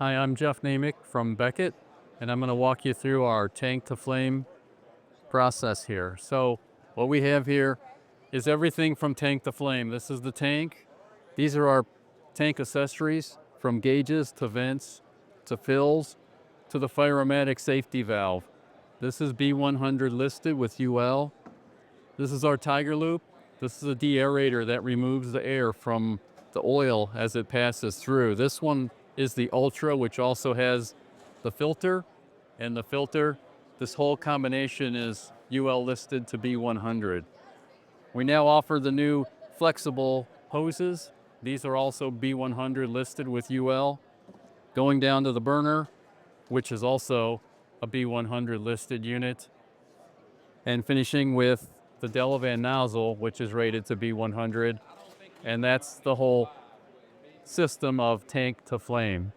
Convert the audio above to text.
Hi, I'm Jeff Namick from Beckett, and I'm going to walk you through our tank to flame process here. So what we have here is everything from tank to flame. This is the tank. These are our tank accessories, from gauges to vents to fills to the Firematic safety valve. This is B100 listed with UL. This is our Tiger Loop. This is a de-aerator that removes the air from the oil as it passes through. This one is the Ultra, which also has the filter. And the filter, this whole combination is UL listed to B100. We now offer the new flexible hoses. These are also B100 listed with UL. Going down to the burner, which is also a B100 listed unit. And finishing with the Delavan nozzle, which is rated to B100. And that's the whole system of tank to flame.